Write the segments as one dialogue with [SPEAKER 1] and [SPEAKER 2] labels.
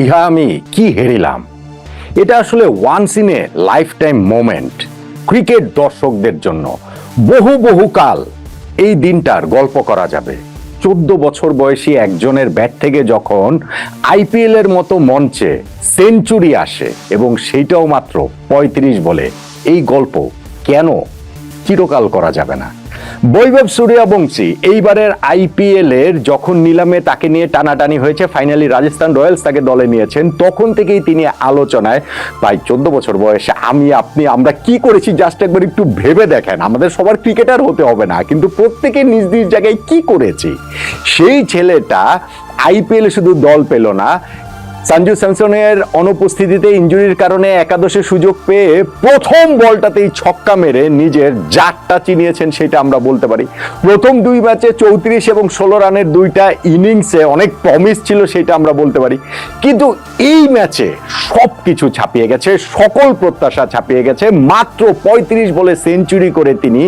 [SPEAKER 1] ইহা আমি কি হেরিলাম। এটা আসলে once in a lifetime moment cricket দর্শকদের জন্য। বহুকাল এই দিনটার গল্প করা যাবে। 14 বছর বয়সী একজনের ব্যাট থেকে যখন আইপিএল এর মতো মঞ্চে সেঞ্চুরি আসে এবং সেইটাও মাত্র 35 বলে, এই গল্প কেন চিরকাল করা যাবে না? বৈভব সূর্যবংশী এইবারের আইপিএল এর যখন নিলামে তাকে নিয়ে টানাটানি হয়েছে, ফাইনালি রাজস্থান রয়্যালস তাকে দলে নিয়েছেন, তখন থেকেই তিনি আলোচনায়। প্রায় 14 বছর বয়সে আমরা কি করেছি জাস্ট একবার একটু ভেবে দেখেন। আমাদের সবার ক্রিকেটার হতে হবে না, কিন্তু প্রত্যেকে নিজ নিজ জায়গায় কি করেছি। সেই ছেলেটা আইপিএল শুধু দল পেল না, সঞ্জু স্যামসনের অনুপস্থিতিতে ইনজুরির কারণে একাদশে সুযোগ পেয়ে প্রথম বলটাতেই ছক্কা মেরে নিজের জাতটা চিনিয়েছেন, সেটা আমরা বলতে পারি। প্রথম 2 ম্যাচে 34 এবং 16 রানের 2টা ইনিংসে অনেক প্রমিস ছিল, সেটা আমরা বলতে পারি। কিন্তু এই ম্যাচে সবকিছু ছাপিয়ে গেছে, সকল প্রত্যাশা ছাপিয়ে গেছে। মাত্র 35 বলে সেঞ্চুরি করে তিনি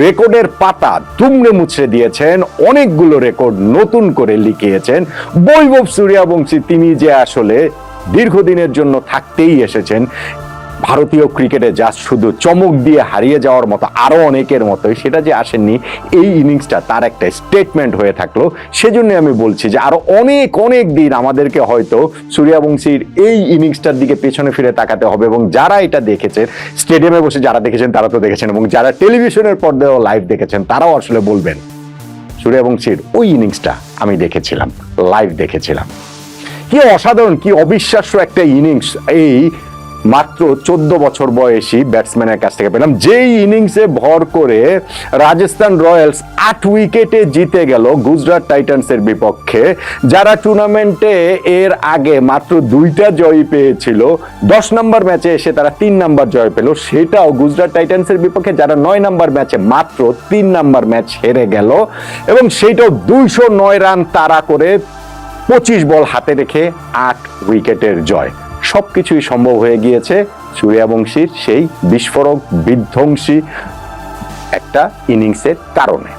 [SPEAKER 1] রেকর্ডের পাতা দুমড়ে মুছড়ে দিয়েছেন, অনেকগুলো রেকর্ড নতুন করে লিখিয়েছেন। বৈভব সূর্যবংশী তিনি যে আসলে দীর্ঘদিনের জন্য থাকতেই এসেছেন ভারতীয় ক্রিকেটে, যা শুধু চমক দিয়ে হারিয়ে যাওয়ার মতো আরো অনেকের মতোই, সেটা যে আসেননি, এই ইনিংসটা তার একটা স্টেটমেন্ট হয়ে থাকলো। সেজন্য আমি বলছি যে আরো অনেক দিন আমাদেরকে হয়তো সূর্যবংশীর এই ইনিংসটার দিকে পেছনে ফিরে তাকাতে হবে। এবং যারা এটা দেখেছেন, স্টেডিয়ামে বসে যারা দেখেছেন তারা তো দেখেছেন, এবং যারা টেলিভিশনের পর্দায় লাইভ দেখেছেন তারাও আসলে বলবেন সূর্যবংশীর ওই ইনিংসটা আমি দেখেছিলাম, লাইভ দেখেছিলাম। কি অসাধারণ, কি অবিশ্বাস্য একটা ইনিংস এই মাত্র 14 বছর বয়সী ব্যাটসম্যানের কাছ থেকে পেলাম, যেই ইনিংসে ভর করে রাজস্থান রয়্যালস 8 উইকেটে জিতে গেল গুজরাট টাইটান্সের বিপক্ষে, যারা টুর্নামেন্টে এর আগে মাত্র 2টা জয় পেয়েছিল। 10 নম্বর ম্যাচে এসে তারা 3 নম্বর জয় পেল, সেটাও গুজরাট টাইটান্সের বিপক্ষে, যারা 9 নম্বর ম্যাচে মাত্র 3 নম্বর ম্যাচ হেরে গেল, এবং সেইটাও 209 রান তাড়া করে 25 বল হাতে রেখে 8 উইকেটের জয়। সবকিছুই সম্ভব হয়ে গিয়েছে সূর্যবংশীর সেই বিস্ফোরক বিধ্বংসী একটা ইনিংসের কারণে।